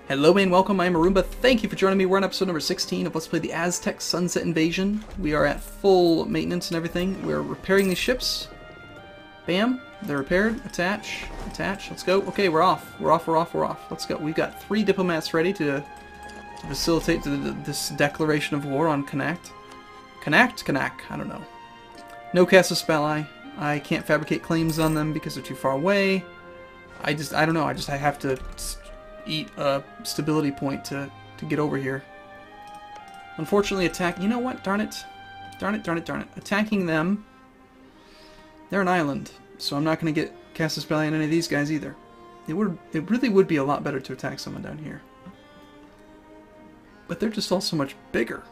Hello and welcome, I'm Arumba. Thank you for joining me. We're on episode number 16 of Let's Play the Aztec Sunset Invasion. We are at full maintenance and everything. We're repairing these ships. Bam. They're repaired. Attach. Attach. Let's go. Okay, we're off. We're off. Let's go. We've got 3 diplomats ready to facilitate this declaration of war on Kanak. Kanak? I don't know. No Casus Belli. I can't fabricate claims on them because they're too far away. I don't know. I have to eat a stability point to get over here. Unfortunately, you know what? Darn it. Attacking them, they're an island, so I'm not going to get Casus Belli on any of these guys either. It really would be a lot better to attack someone down here. But they're just all so much bigger.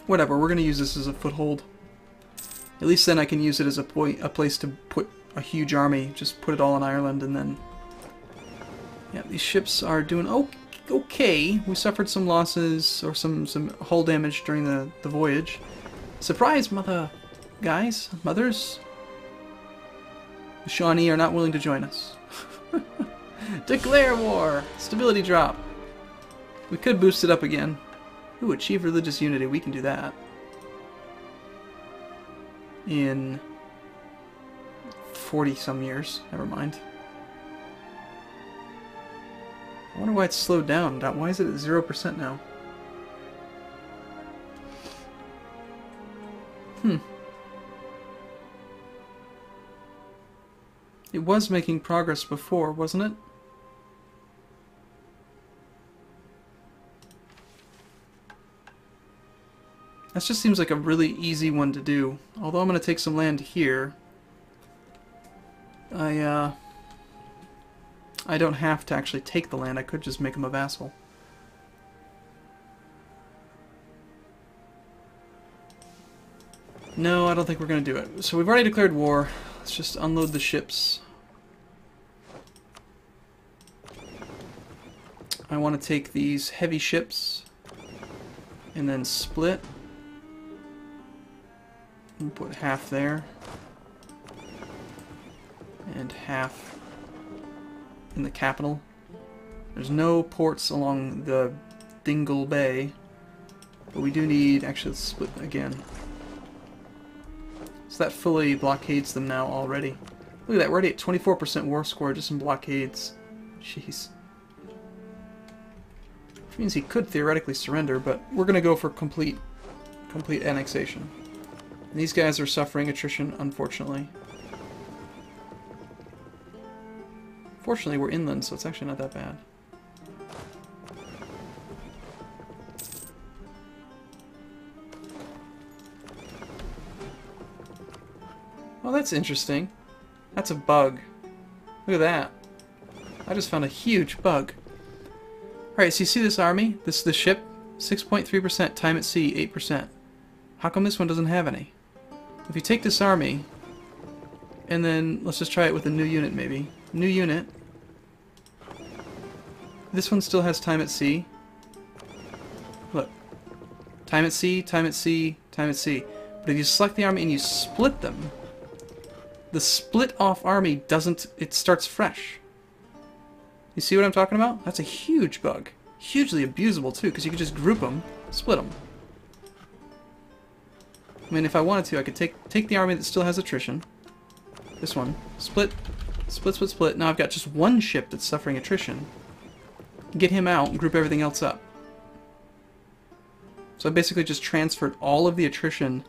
Whatever, we're going to use this as a foothold. At least then I can use it as a place to put a huge army, just put it all in Ireland, and then... Yeah, these ships are doing okay. We suffered some losses, or some hull damage during the voyage. Surprise, mothers. The Shawnee are not willing to join us. Declare war! Stability drop. We could boost it up again. Ooh, achieve religious unity. We can do that. In 40-some years. Never mind. I wonder why it's slowed down. Why is it at 0% now? It was making progress before, wasn't it? That just seems like a really easy one to do. Although I'm going to take some land here. I don't have to actually take the land. I could just make him a vassal. No, I don't think we're going to do it. So we've already declared war. Let's just unload the ships. I want to take these heavy ships and then split. And put half there. And half in the capital. There's no ports along the Dingle Bay, but we do need... Actually, let's split again. So that fully blockades them now already. Look at that, we're already at 24% war score just in blockades. Jeez. Which means he could theoretically surrender, but we're going to go for complete annexation. And these guys are suffering attrition, unfortunately. Fortunately, we're inland, so it's actually not that bad. Well, that's interesting. That's a bug. Look at that. I just found a huge bug. Alright, so you see this army? This ship? 6.3%, time at sea, 8%. How come this one doesn't have any? If you take this army, and then let's just try it with a new unit maybe. New unit. This one still has time at sea. Look. Time at sea, time at sea, time at sea. But if you select the army and you split them, the split off army doesn't... It starts fresh. You see what I'm talking about? That's a huge bug. Hugely abusable too, because you could just group them, split them. I mean, if I wanted to, I could take the army that still has attrition. This one. Split. Now I've got just one ship that's suffering attrition. Get him out and group everything else up. So I basically just transferred all of the attrition,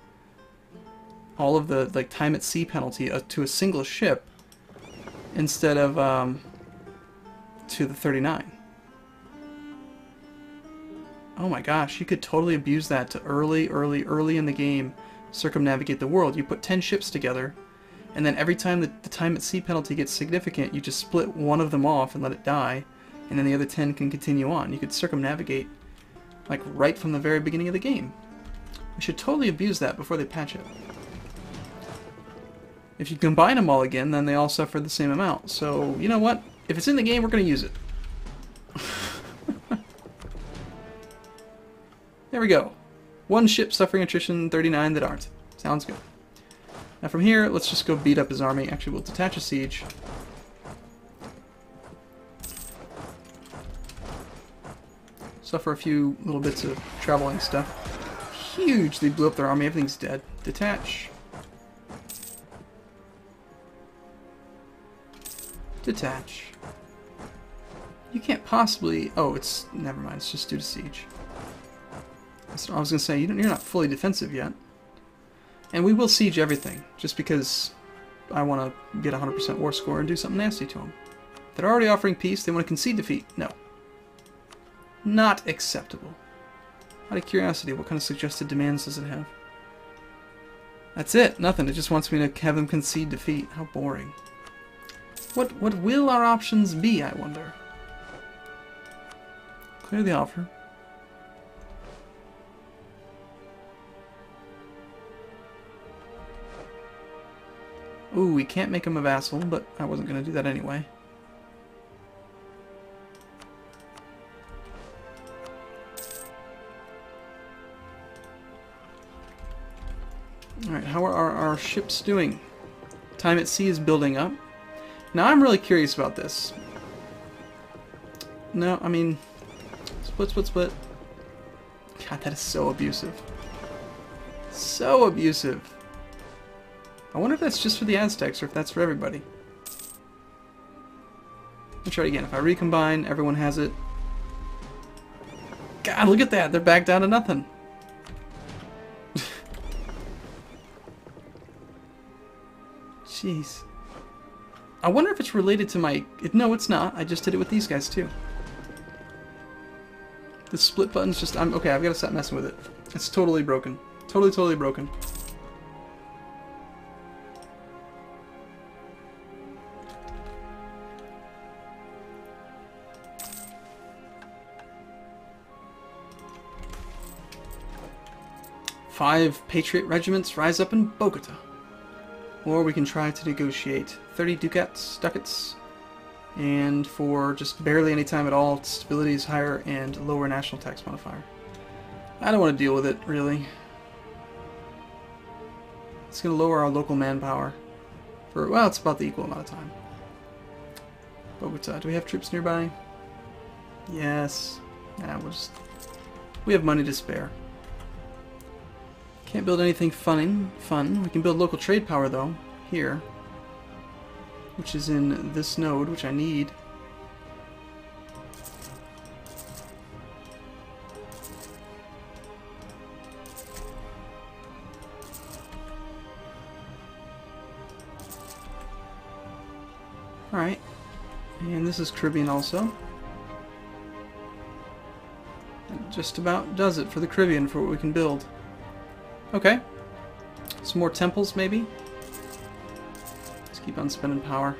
all of the time at sea penalty to a single ship instead of to the 39. Oh my gosh, you could totally abuse that to early in the game circumnavigate the world. You put 10 ships together, and then every time the time at sea penalty gets significant, you just split one of them off and let it die, and then the other 10 can continue on. You could circumnavigate, like, right from the very beginning of the game. We should totally abuse that before they patch it. If you combine them all again, then they all suffer the same amount. So, you know what? If it's in the game, we're going to use it. There we go. One ship suffering attrition, 39 that aren't. Sounds good. Now from here, let's just go beat up his army. Actually, we'll detach a siege. Suffer a few little bits of traveling stuff. Huge! They blew up their army. Everything's dead. Detach. Detach. You can't possibly... Oh, it's... Never mind. It's just due to siege. So I was going to say, you're not fully defensive yet. And we will siege everything, just because I want to get a 100% war score and do something nasty to them. They're already offering peace. They want to concede defeat. No. Not acceptable. Out of curiosity, what kind of suggested demands does it have? That's it. Nothing. It just wants me to have them concede defeat. How boring. What will our options be, I wonder? Clear the offer. Ooh, we can't make him a vassal, but I wasn't going to do that anyway. Alright, how are our ships doing? Time at sea is building up. Now, I'm really curious about this. No, I mean... Split. God, that is so abusive. So abusive. I wonder if that's just for the Aztecs or if that's for everybody. Let me try it again. If I recombine, everyone has it. God, look at that. They're back down to nothing. Jeez. I wonder if it's related to my... No, it's not. I just did it with these guys, too. The split button's just... Okay, I've got to stop messing with it. It's totally broken. Totally broken. Five Patriot regiments rise up in Bogota. Or we can try to negotiate 30 ducats, and for just barely any time at all, stability is higher and lower national tax modifier. I don't want to deal with it, really. It's going to lower our local manpower. For, well, it's about the equal amount of time. Bogota, do we have troops nearby? Yes. Yeah, we have money to spare. Can't build anything fun. We can build local trade power, though, here. Which is in this node, which I need. Alright. And this is Caribbean also. That just about does it for the Caribbean for what we can build. Okay. Some more temples, maybe? Let's keep on spending power.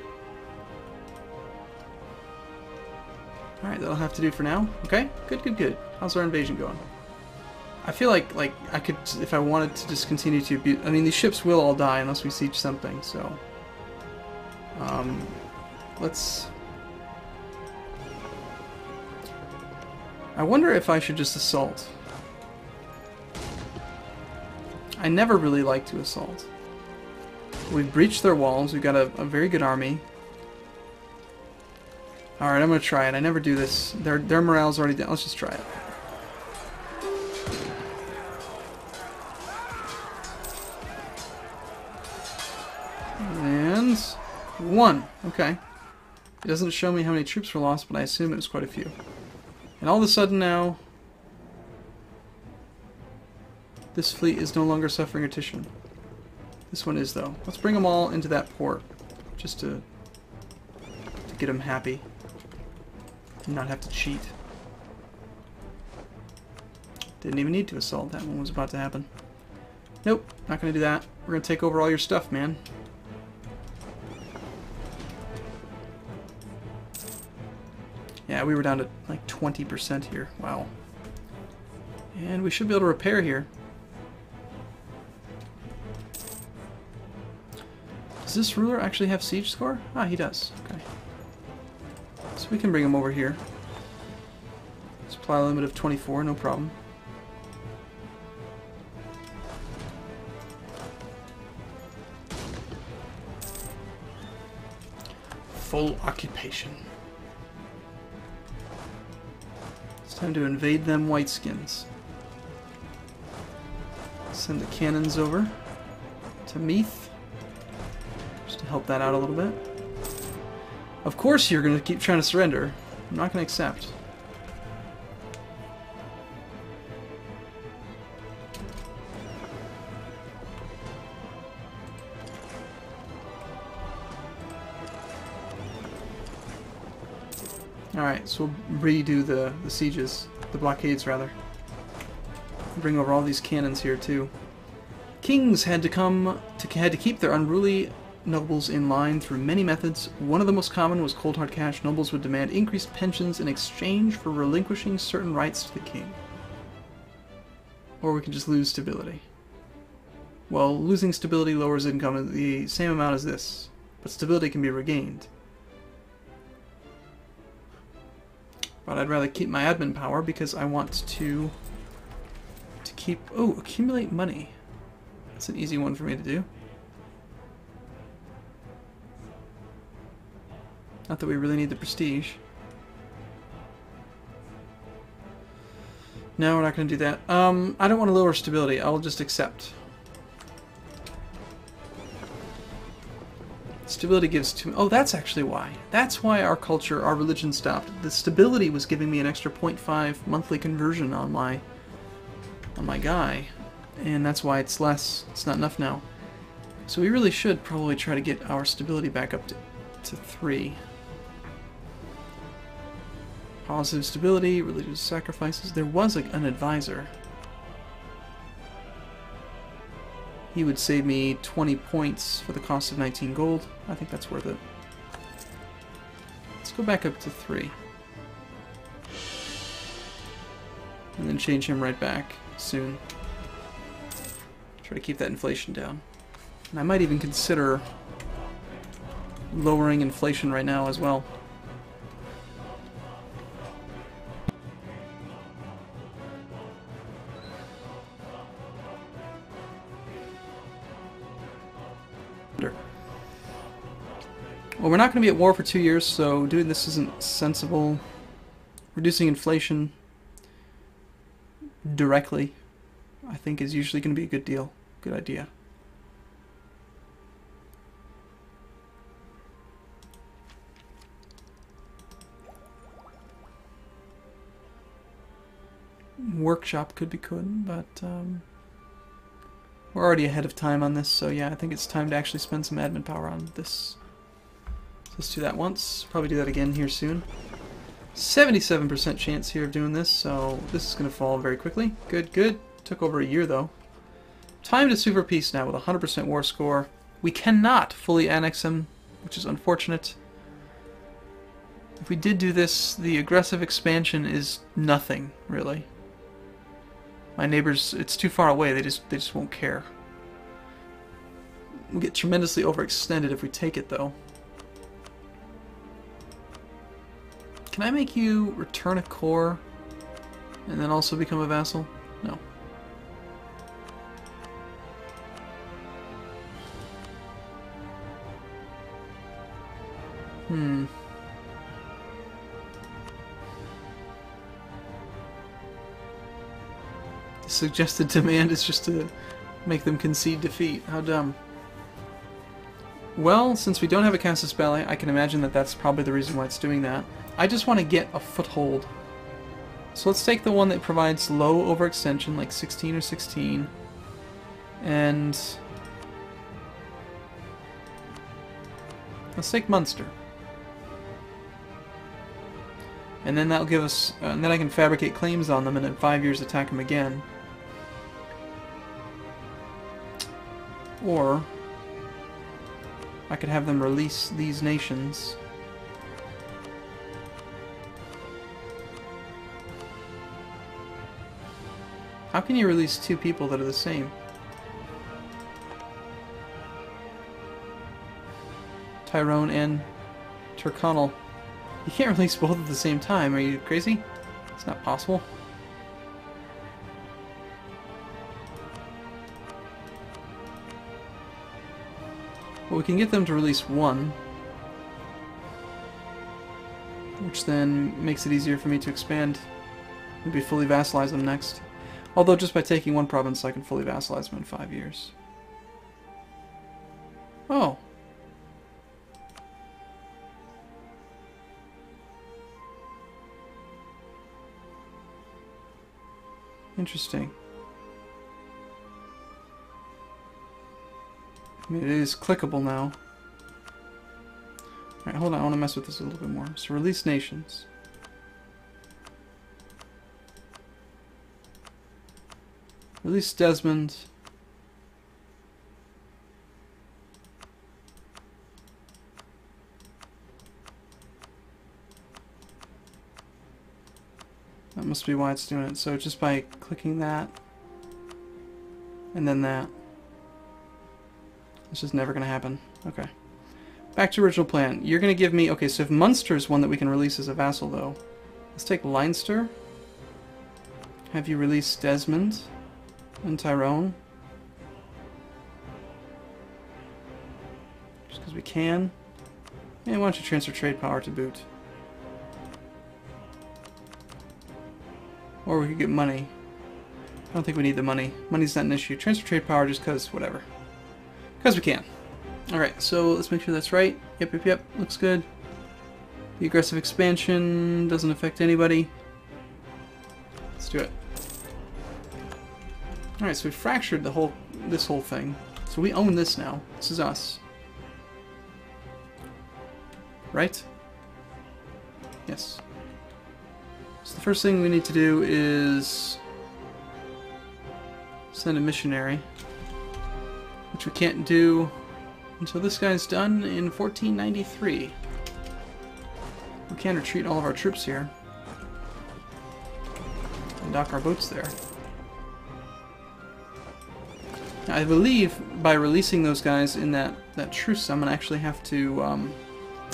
Alright, that'll have to do for now. Okay, good. How's our invasion going? I feel like I could, if I wanted to just continue to abuse... I mean, these ships will all die unless we siege something, so... let's... I wonder if I should just assault. I never really like to assault. We've breached their walls. We've got a very good army. Alright, I'm going to try it. I never do this. Their morale's already down. Let's just try it. And... 1. Okay. It doesn't show me how many troops were lost, but I assume it was quite a few. And all of a sudden now... this fleet is no longer suffering attrition. This one is, though. Let's bring them all into that port, just to get them happy and not have to cheat. Didn't even need to assault. That one was about to happen. Nope, not going to do that. We're going to take over all your stuff, man. Yeah, we were down to like 20% here. Wow. And we should be able to repair here. Does this ruler actually have siege score? Ah, he does. Okay. So we can bring him over here. Supply limit of 24, no problem. Full occupation. It's time to invade them whiteskins. Send the cannons over to Meath, just to help that out a little bit. Of course you're going to keep trying to surrender. I'm not going to accept. Alright, so we'll redo the sieges, the blockades rather. Bring over all these cannons here too. Kings had to keep their unruly nobles in line through many methods. One of the most common was cold hard cash. Nobles would demand increased pensions in exchange for relinquishing certain rights to the king. Or we can just lose stability. Well, losing stability lowers income the same amount as this, but stability can be regained. But I'd rather keep my admin power because I want to keep... Oh, accumulate money. That's an easy one for me to do. Not that we really need the prestige. No, we're not going to do that. I don't want to lower stability. I'll just accept. Stability gives to... Oh, that's actually why. That's why our culture, our religion stopped. The stability was giving me an extra 0.5 monthly conversion on my guy. And that's why it's less. It's not enough now. So we really should probably try to get our stability back up to 3. Positive stability, religious sacrifices. There was an advisor. He would save me 20 points for the cost of 19 gold. I think that's worth it. Let's go back up to 3. And then change him right back soon. Try to keep that inflation down. And I might even consider lowering inflation right now as well. Well, we're not going to be at war for 2 years, so doing this isn't sensible. Reducing inflation directly, I think, is usually going to be a good deal. Good idea. Workshop could be good, but we're already ahead of time on this, so yeah, I think it's time to actually spend some admin power on this. So let's do that once. Probably do that again here soon. 77% chance here of doing this, so this is going to fall very quickly. Good, good. Took over a year, though. Time to sue for peace now with a 100% war score. We cannot fully annex him, which is unfortunate. If we did do this, the aggressive expansion is nothing, really. My neighbors, it's too far away, they just won't care. We'll get tremendously overextended if we take it, though. Can I make you return a core and then also become a vassal? No. The suggested demand is just to make them concede defeat. How dumb. Well, since we don't have a Casus Belli, I can imagine that that's probably the reason why it's doing that. I just want to get a foothold. So let's take the one that provides low overextension, like 16 or 16. And let's take Munster. And then that'll give us, and then I can fabricate claims on them and in 5 years attack them again. Or I could have them release these nations. How can you release 2 people that are the same? Tyrone and Tyrconnell. You can't release both at the same time. Are you crazy? It's not possible. Well, we can get them to release 1, which then makes it easier for me to expand Maybe fully vassalize them next. Although just by taking one province I can fully vassalize them in 5 years. Oh. Interesting. I mean, it is clickable now. Alright, hold on, I want to mess with this a little bit more. So release nations. Release Desmond. That must be why it's doing it. So just by clicking that, and then that. It's just never going to happen. Okay. Back to original plan. You're going to give me... Okay, so if Munster's one that we can release as a vassal, though. Let's take Leinster. Have you release Desmond and Tyrone. Just because we can. And why don't you transfer trade power to boot? Or we could get money. I don't think we need the money. Money's not an issue. Transfer trade power just because, whatever. Because we can. Alright, so let's make sure that's right. Yep. Looks good. The aggressive expansion doesn't affect anybody. Let's do it. Alright, so we fractured this whole thing. So we own this now. This is us. Right? Yes. So the first thing we need to do is send a missionary, which we can't do until this guy's done in 1493. We can retreat all of our troops here and dock our boats there. Now, I believe by releasing those guys in that truce, I'm going to actually have to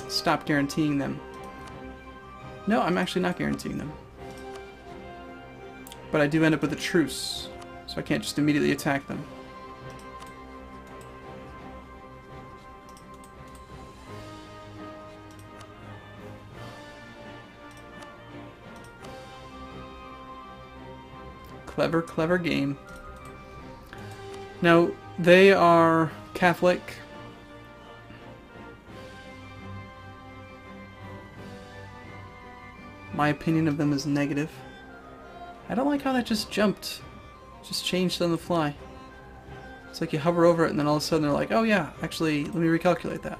stop guaranteeing them. No, I'm actually not guaranteeing them. But I do end up with a truce, so I can't just immediately attack them. Clever, clever game. Now, they are Catholic. My opinion of them is negative. I don't like how that just jumped. Just changed on the fly. It's like you hover over it and then all of a sudden they're like, oh yeah, actually, let me recalculate that.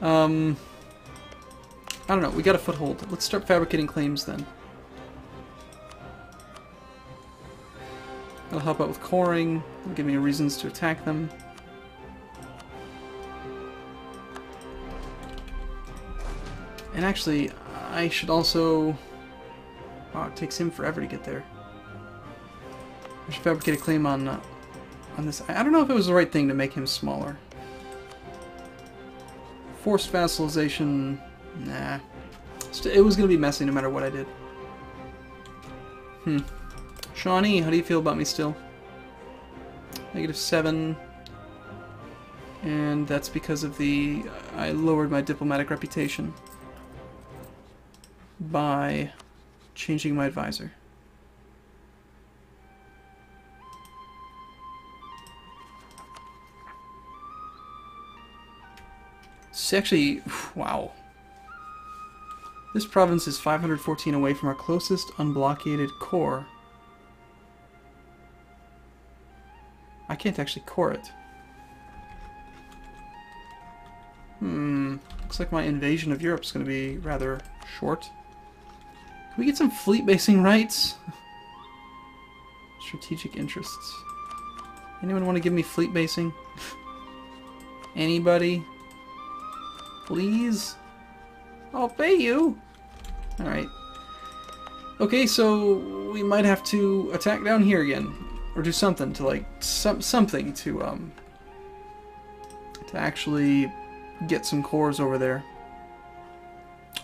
I don't know, we got a foothold. Let's start fabricating claims then. That'll help out with coring. It'll give me reasons to attack them. And actually, I should also... Wow, it takes him forever to get there. I should fabricate a claim on this. I don't know if it was the right thing to make him smaller. Forced vassalization... Nah. It was going to be messy no matter what I did. Shawnee, how do you feel about me still? -7. And that's because of the... I lowered my diplomatic reputation by changing my advisor. It's actually... Wow. This province is 514 away from our closest unblockaded core. I can't actually core it. Looks like my invasion of Europe is going to be rather short. Can we get some fleet basing rights? Strategic interests. Anyone want to give me fleet basing? Anybody? Please? I'll pay you! Alright. Okay, so we might have to attack down here again. Or do something to, like, something to actually get some cores over there.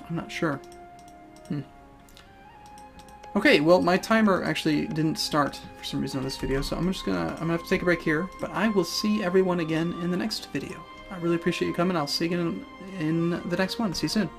I'm not sure. Okay, well, my timer actually didn't start for some reason on this video, so I'm gonna have to take a break here, but I will see everyone again in the next video. I really appreciate you coming. I'll see you again in the next one. See you soon.